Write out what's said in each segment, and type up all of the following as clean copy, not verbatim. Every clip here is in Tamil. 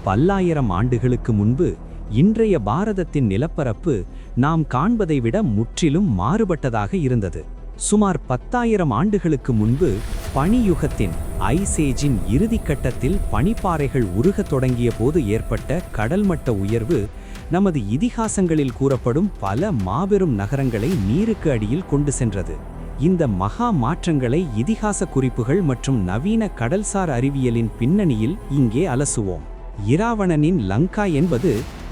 பல்லாயிரம் ஆண்டுகளுக்கு முன்பு இன்றைய பாரதத்தின் நிலப்பரப்பு நாம் காண்பதை விட முற்றிலும் மாறுபட்டதாக இருந்தது. சுமார் 10,000 ஆண்டுகளுக்கு முன்பு பனியுகத்தின் ஐசேஜின் இறுதிக்கட்டத்தில் பனிப்பாறைகள் உருகத் தொடங்கிய போது ஏற்பட்ட கடல்மட்ட உயர்வு நமது இதிகாசங்களில் கூறப்படும் பல மாபெரும் நகரங்களை நீருக்கு அடியில் கொண்டு சென்றது. இந்த மகா மாற்றங்களை இதிகாச குறிப்புகள் மற்றும் நவீன கடல்சார் அறிவியலின் பின்னணியில் இங்கே அலசுவோம். இராவணனின் லங்கா என்பது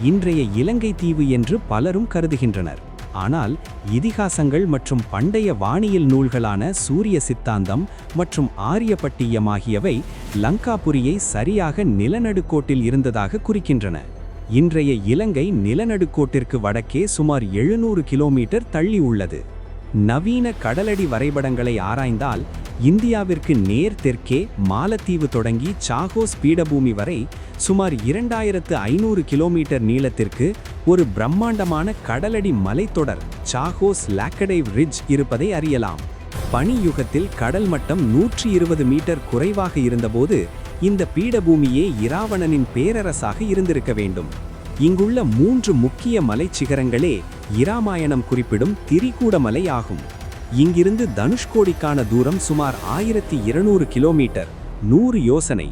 இன்றைய இலங்கை தீவு என்று பலரும் கருதுகின்றனர். ஆனால் இதிகாசங்கள் மற்றும் பண்டைய வானியல் நூல்களான சூரிய சித்தாந்தம் மற்றும் ஆரியப்பட்டியம் ஆகியவை லங்காபுரியை சரியாக நிலநடுக்கோட்டில் இருந்ததாக குறிக்கின்றன. இன்றைய இலங்கை நிலநடுக்கோட்டிற்கு வடக்கே சுமார் 700 கிலோமீட்டர் தள்ளி உள்ளது. நவீன கடலடி வரைபடங்களை ஆராய்ந்தால் இந்தியாவிற்கு நேர் தெற்கே மாலத்தீவு தொடங்கி சாகோஸ் பீடபூமி வரை சுமார் 2500 கிலோமீட்டர் நீளத்திற்கு ஒரு பிரம்மாண்டமான கடலடி மலைத்தொடர் சாகோஸ் லாக்கடைவ் ரிட்ஜ் இருப்பதை அறியலாம். பனியுகத்தில் கடல் மட்டம் 120 மீட்டர் குறைவாக இருந்தபோது இந்த பீடபூமியே இராவணனின் பேரரசாக இருந்திருக்க வேண்டும். இங்குள்ள 3 முக்கிய மலைச்சிகரங்களே இராமாயணம் குறிப்பிடும் திரிகூடமலை ஆகும். இங்கிருந்து தனுஷ்கோடிக்கான தூரம் சுமார் 1200 கிலோமீட்டர் 100 யோசனை.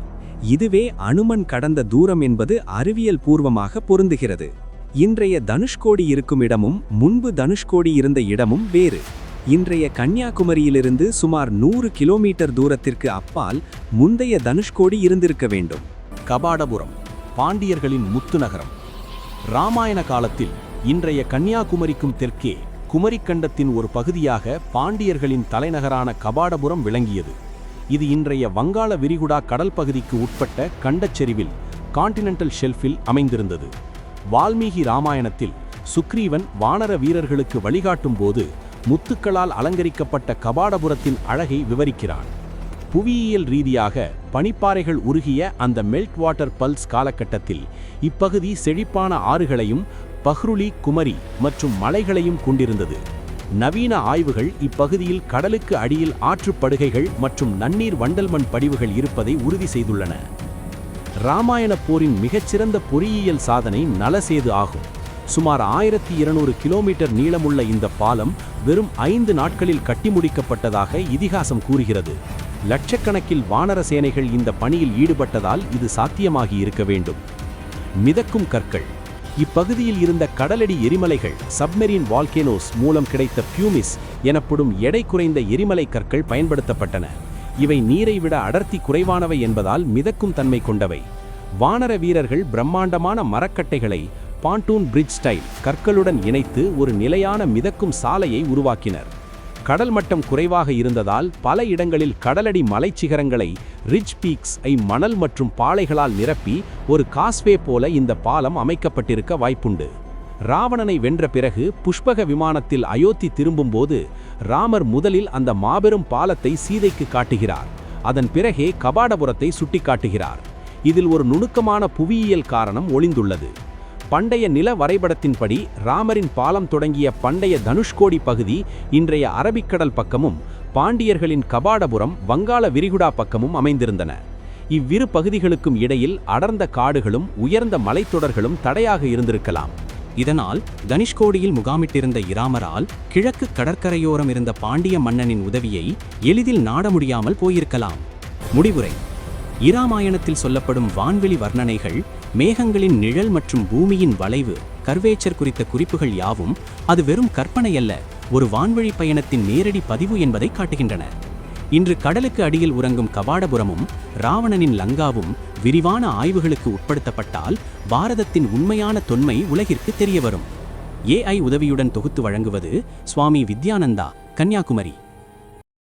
இதுவே அனுமன் கடந்த தூரம் என்பது அறிவியல் பூர்வமாக பொருந்துகிறது. இன்றைய தனுஷ்கோடி இருக்கும் இடமும் முன்பு தனுஷ்கோடி இருந்த இடமும் வேறு. இன்றைய கன்னியாகுமரியிலிருந்து சுமார் 100 கிலோமீட்டர் தூரத்திற்கு அப்பால் முந்தைய தனுஷ்கோடி இருந்திருக்க வேண்டும். கபாடபுரம் பாண்டியர்களின் முத்து நகரம். இராமாயண காலத்தில் இன்றைய கன்னியாகுமரிக்கும் தெற்கே குமரிக்கண்டத்தின் ஒரு பகுதியாக பாண்டியர்களின் தலைநகரான கபாடபுரம் விளங்கியது. இது இன்றைய வங்காள விரிகுடா கடல் பகுதிக்கு உட்பட்ட கண்டச்செறிவில் கான்டினென்டல் ஷெல்ஃபில் அமைந்திருந்தது. வால்மீகி இராமாயணத்தில் சுக்ரீவன் வானர வீரர்களுக்கு வழிகாட்டும் போது முத்துக்களால் அலங்கரிக்கப்பட்ட கபாடபுரத்தின் அழகை விவரிக்கிறான். புவியியல் ரீதியாக பனிப்பாறைகள் உருகிய அந்த மெல்ட் வாட்டர் பல்ஸ் காலகட்டத்தில் இப்பகுதி செழிப்பான ஆறுகளையும் பஹ்ருலி, குமரி மற்றும் மலைகளையும் கொண்டிருந்தது. நவீன ஆய்வுகள் இப்பகுதியில் கடலுக்கு அடியில் ஆற்றுப்படுகைகள் மற்றும் நன்னீர் வண்டல் மண் படிவுகள் இருப்பதை உறுதி செய்துள்ளன. இராமாயண போரின் மிகச்சிறந்த பொறியியல் சாதனை நலசேது ஆகும். சுமார் 1200 கிலோமீட்டர் நீளமுள்ள இந்த பாலம் வெறும் 5 நாட்களில் கட்டி முடிக்கப்பட்டதாக இதிகாசம் கூறுகிறது. லட்சக்கணக்கில் வானர சேனைகள் இந்த பணியில் ஈடுபட்டதால் இது சாத்தியமாகி இருக்க வேண்டும். மிதக்கும் கற்கள். இப்பகுதியில் இருந்த கடலடி எரிமலைகள் சப்மெரின் வால்கேனோஸ் மூலம் கிடைத்த பியூமிஸ் எனப்படும் எடை குறைந்த எரிமலை கற்கள் பயன்படுத்தப்பட்டன. இவை நீரை விட அடர்த்தி குறைவானவை என்பதால் மிதக்கும் தன்மை கொண்டவை. வானர வீரர்கள் பிரம்மாண்டமான மரக்கட்டைகளை பாண்டூன் பிரிட்ஜ் ஸ்டைல் கற்களுடன் இணைத்து ஒரு நிலையான மிதக்கும் சாலையை உருவாக்கினர். கடல் மட்டம் குறைவாக இருந்ததால் பல இடங்களில் கடலடி மலைச்சிகரங்களை ரிட்ஜ் பீக்ஸ் மணல் மற்றும் பாளைகளால் நிரப்பி ஒரு காஸ்வே போல இந்த பாலம் அமைக்கப்பட்டிருக்க வாய்ப்புண்டு. ராவணனை வென்ற பிறகு புஷ்பக விமானத்தில் அயோத்தி திரும்பும்போது ராமர் முதலில் அந்த மாபெரும் பாலத்தை சீதைக்கு காட்டுகிறார். அதன் பிறகே கபாடபுரத்தை சுட்டிக்காட்டுகிறார். இதில் ஒரு நுணுக்கமான புவியியல் காரணம் ஒளிந்துள்ளது. பண்டைய நில வரைபடத்தின்படி ராமரின் பாலம் தொடங்கிய பண்டைய தனுஷ்கோடி பகுதி இன்றைய அரபிக்கடல் பக்கமும் பாண்டியர்களின் கபாடபுரம் வங்காள விரிகுடா பக்கமும் அமைந்திருந்தன. இவ்விரு பகுதிகளுக்கும் இடையில் அடர்ந்த காடுகளும் உயர்ந்த மலைத்தொடர்களும் தடையாக இருந்திருக்கலாம். இதனால் தனுஷ்கோடியில் முகாமிட்டிருந்த இராமரால் கிழக்கு கடற்கரையோரம் இருந்த பாண்டிய மன்னனின் உதவியை எளிதில் நாட முடியாமல் போயிருக்கலாம். முடிவுரை. இராமாயணத்தில் சொல்லப்படும் வான்வெளி வர்ணனைகள் மேகங்களின் நிழல் மற்றும் பூமியின் வளைவு கர்வேச்சர் குறித்த குறிப்புகள் யாவும் அது வெறும் கற்பனையல்ல, ஒரு வான்வழி பயணத்தின் நேரடி பதிவு என்பதை காட்டுகின்றன. இன்று கடலுக்கு அடியில் உறங்கும் கபாடபுரமும் இராவணனின் லங்காவும் விரிவான ஆய்வுகளுக்கு உட்படுத்தப்பட்டால் பாரதத்தின் உண்மையான தொன்மை உலகிற்கு தெரியவரும். AI உதவியுடன் தொகுத்து வழங்குவது சுவாமி வித்யானந்தா, கன்னியாகுமரி.